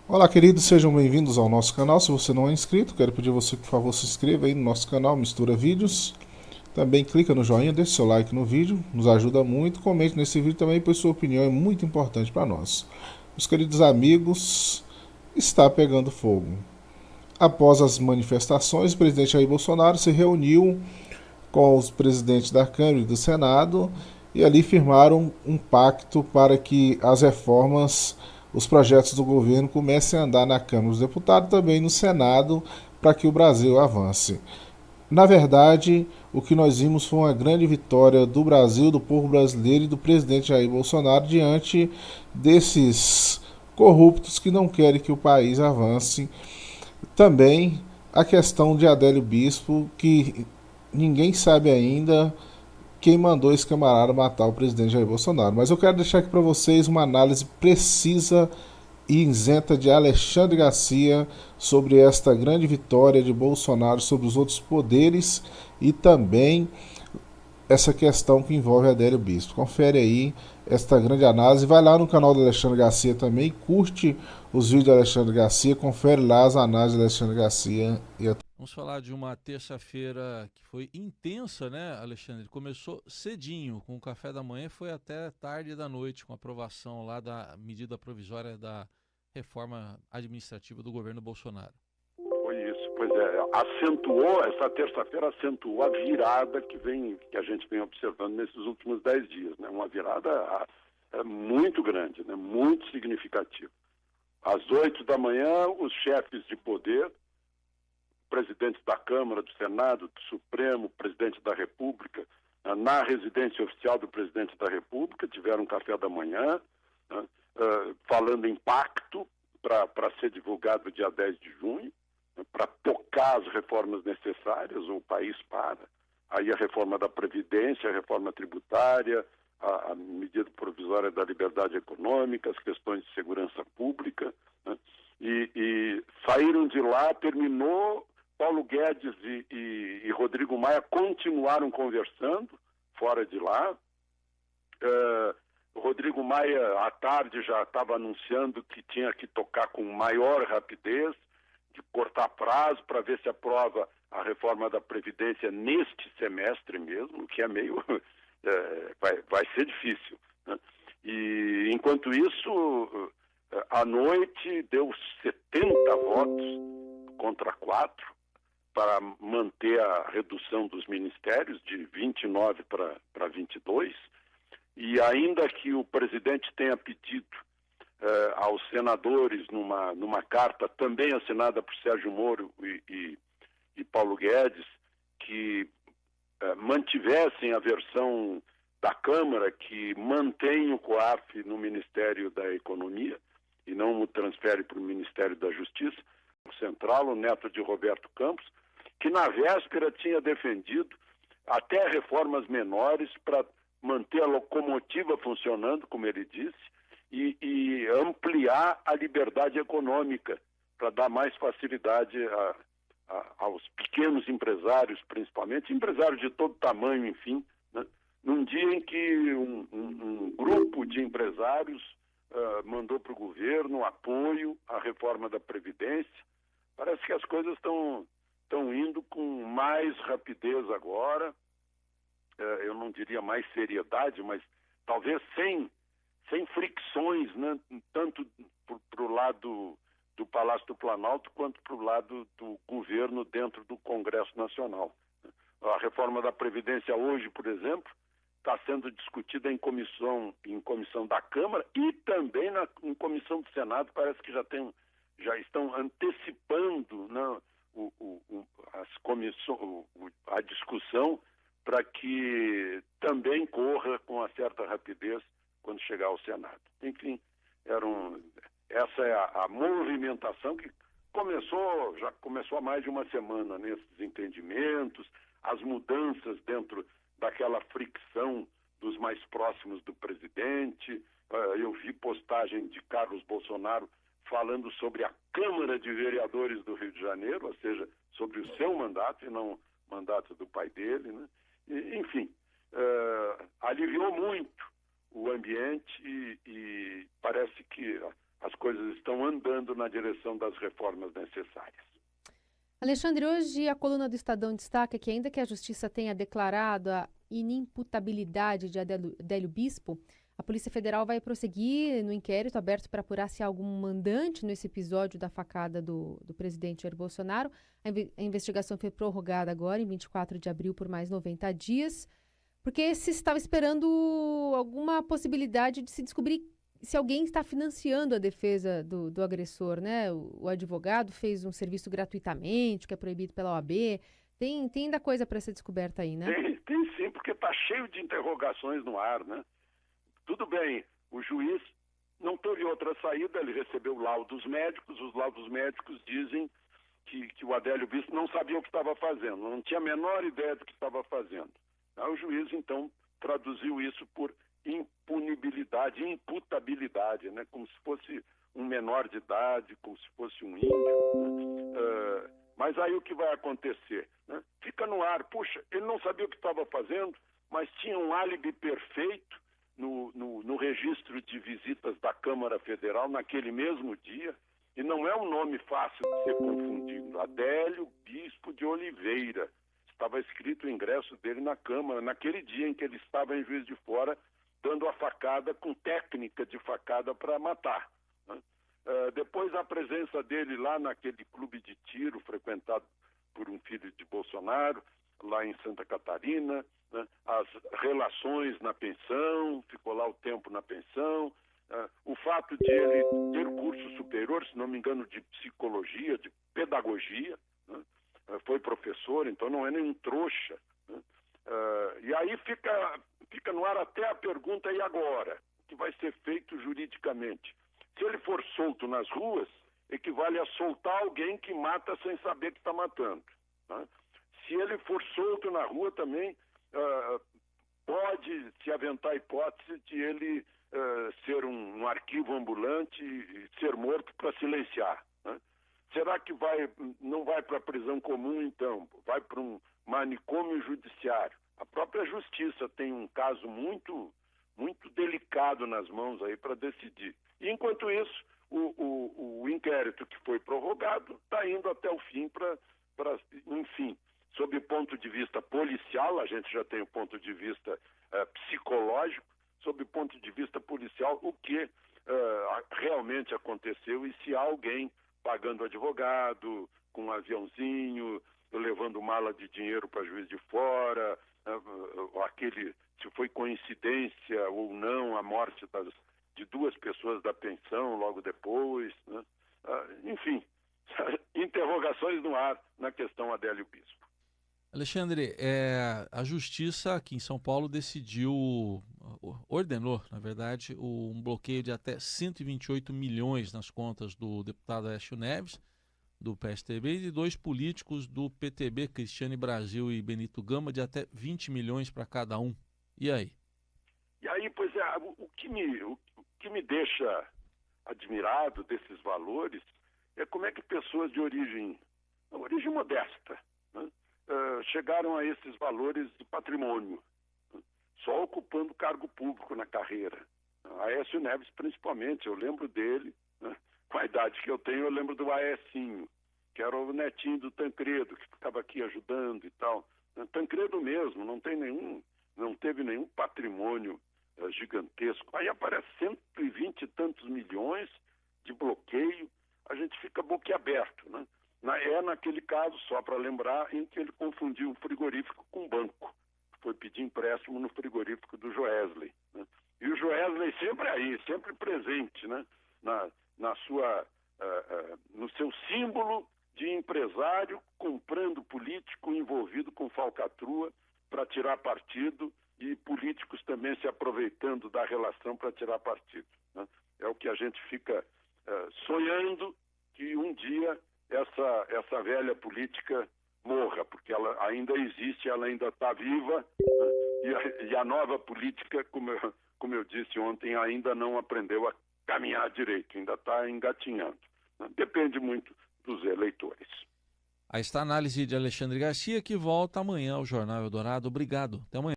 Olá, queridos, sejam bem-vindos ao nosso canal. Se você não é inscrito, quero pedir a você que, por favor, se inscreva aí no nosso canal Mistura Vídeos. Também clica no joinha, deixe seu like no vídeo, nos ajuda muito. Comente nesse vídeo também, pois sua opinião é muito importante para nós. Meus queridos amigos, está pegando fogo. Após as manifestações, o presidente Jair Bolsonaro se reuniu com os presidentes da Câmara e do Senado e ali firmaram um pacto para que as reformas, os projetos do governo comecem a andar na Câmara dos Deputados e também no Senado para que o Brasil avance. Na verdade, o que nós vimos foi uma grande vitória do Brasil, do povo brasileiro e do presidente Jair Bolsonaro diante desses corruptos que não querem que o país avance. Também a questão de Adélio Bispo, que ninguém sabe ainda quem mandou esse camarada matar o presidente Jair Bolsonaro. Mas eu quero deixar aqui para vocês uma análise precisa e isenta de Alexandre Garcia sobre esta grande vitória de Bolsonaro sobre os outros poderes e também essa questão que envolve Adélio Bispo. Confere aí esta grande análise. Vai lá no canal do Alexandre Garcia também, curte os vídeos do Alexandre Garcia, confere lá as análises do Alexandre Garcia. Vamos falar de uma terça-feira que foi intensa, né, Alexandre? Começou cedinho, com o café da manhã, foi até tarde da noite, com a aprovação lá da medida provisória da reforma administrativa do governo Bolsonaro. Foi isso, pois é. Acentuou, essa terça-feira acentuou a virada que a gente vem observando nesses últimos 10 dias, né? Uma virada muito grande, né? Muito significativa. Às 8 da manhã, os chefes de poder, presidentes da Câmara, do Senado, do Supremo, presidente da República, na residência oficial do presidente da República, tiveram um café da manhã, né? Falando em pacto para ser divulgado dia 10 de junho, para tocar as reformas necessárias, o país para. Aí a reforma da Previdência, a reforma tributária, a medida provisória da liberdade econômica, as questões de segurança pública, né? E saíram de lá, terminou, Paulo Guedes e Rodrigo Maia continuaram conversando fora de lá. Rodrigo Maia, à tarde, já estava anunciando que tinha que tocar com maior rapidez, de cortar prazo para ver se aprova a reforma da Previdência neste semestre mesmo, que é meio... vai ser difícil, né? E, enquanto isso, à noite, deu 70 votos contra 4 para manter a redução dos ministérios de 29 para 22, e ainda que o presidente tenha pedido aos senadores, numa carta também assinada por Sérgio Moro e Paulo Guedes, que mantivessem a versão da Câmara, que mantém o COAF no Ministério da Economia e não o transfere para o Ministério da Justiça, o Central, o neto de Roberto Campos, que na véspera tinha defendido até reformas menores para manter a locomotiva funcionando, como ele disse, e ampliar a liberdade econômica para dar mais facilidade aos pequenos empresários, principalmente, empresários de todo tamanho, enfim, né? Num dia em que um grupo de empresários mandou para o governo apoio à reforma da Previdência. Parece que as coisas estão indo com mais rapidez agora, eu não diria mais seriedade, mas talvez sem fricções, né? Tanto para o lado do Palácio do Planalto quanto para o lado do governo dentro do Congresso Nacional. A reforma da Previdência hoje, por exemplo, está sendo discutida em comissão da Câmara e também em comissão do Senado. Parece que já estão antecipando, né, a discussão para que também corra com uma certa rapidez quando chegar ao Senado. Enfim, essa é a movimentação que já começou há mais de uma semana nesses entendimentos, as mudanças dentro daquela fricção dos mais próximos do presidente. Eu vi postagem de Carlos Bolsonaro falando sobre a Câmara de Vereadores do Rio de Janeiro, ou seja, sobre o seu mandato e não o mandato do pai dele, né? Enfim, aliviou muito o ambiente e parece que as coisas estão andando na direção das reformas necessárias. Alexandre, hoje a coluna do Estadão destaca que ainda que a Justiça tenha declarado a inimputabilidade de Adélio Bispo, a Polícia Federal vai prosseguir no inquérito aberto para apurar se há algum mandante nesse episódio da facada do presidente Jair Bolsonaro. A investigação foi prorrogada agora, em 24 de abril, por mais 90 dias, porque se estava esperando alguma possibilidade de se descobrir se alguém está financiando a defesa do agressor, né? O advogado fez um serviço gratuitamente, que é proibido pela OAB. Tem ainda coisa para ser descoberta aí, né? Tem sim, porque está cheio de interrogações no ar, né? Tudo bem, o juiz não teve outra saída, ele recebeu laudos médicos, os laudos médicos dizem que o Adélio Bispo não sabia o que estava fazendo, não tinha a menor ideia do que estava fazendo. Aí o juiz, então, traduziu isso por imputabilidade, né? Como se fosse um menor de idade, como se fosse um índio. Né? Mas aí o que vai acontecer? Né? Fica no ar, puxa, ele não sabia o que estava fazendo, mas tinha um álibi perfeito no registro de visitas da Câmara Federal naquele mesmo dia, e não é um nome fácil de ser confundido. Adélio Bispo de Oliveira. Estava escrito o ingresso dele na Câmara, naquele dia em que ele estava em Juiz de Fora, dando a facada com técnica de facada para matar. Né? Depois a presença dele lá naquele clube de tiro frequentado por um filho de Bolsonaro, lá em Santa Catarina, né? As relações na pensão, ficou lá o tempo na pensão, o fato de ele ter curso superior, se não me engano, de psicologia, de pedagogia, né? Foi professor, então não é nenhum trouxa. Né? E aí fica no ar até a pergunta, e agora? O que vai ser feito juridicamente? Se ele for solto nas ruas, equivale a soltar alguém que mata sem saber que está matando. Né? Se ele for solto na rua também, pode se aventar a hipótese de ele ser um arquivo ambulante e ser morto para silenciar. Né? Será que não vai para a prisão comum, então? Vai para um manicômio judiciário? A própria Justiça tem um caso muito, muito delicado nas mãos aí para decidir. E, enquanto isso, o inquérito que foi prorrogado está indo até o fim enfim, sob o ponto de vista policial, a gente já tem o ponto de vista psicológico, sob o ponto de vista policial, o que realmente aconteceu e se há alguém pagando advogado, com um aviãozinho, levando mala de dinheiro para Juiz de Fora, se foi coincidência ou não a morte de duas pessoas da pensão logo depois, né? Enfim, interrogações no ar na questão Adélio Bispo. Alexandre, a Justiça aqui em São Paulo ordenou, na verdade, um bloqueio de até 128 milhões nas contas do deputado Aécio Neves, do PSTB, e de dois políticos do PTB, Cristiane Brasil e Benito Gama, de até 20 milhões para cada um. E aí? E aí, pois o que me deixa admirado desses valores é como é que pessoas de origem modesta, né, chegaram a esses valores de patrimônio, né, só ocupando cargo público na carreira. Aécio Neves, principalmente, eu lembro dele, né, com a idade que eu tenho, eu lembro do Aécinho, que era o netinho do Tancredo, que ficava aqui ajudando e tal. Tancredo mesmo, não teve nenhum patrimônio gigantesco. Aí aparece 120 e tantos milhões de bloqueio, a gente fica boquiaberto, né? Naquele caso, só para lembrar, em que ele confundiu o frigorífico com o banco. Foi pedir empréstimo no frigorífico do Joesley, né? E o Joesley sempre aí, sempre presente, né? No seu símbolo de empresário comprando político envolvido com falcatrua para tirar partido, e políticos também se aproveitando da relação para tirar partido, né? É o que a gente fica sonhando, que um dia essa velha política morra, porque ela ainda existe, ela ainda está viva, né? E a nova política, como eu disse ontem, ainda não aprendeu a caminhar direito, ainda está engatinhando, né? Depende muito dos eleitores. Aí está a análise de Alexandre Garcia, que volta amanhã ao Jornal Eldorado. Obrigado. Até amanhã.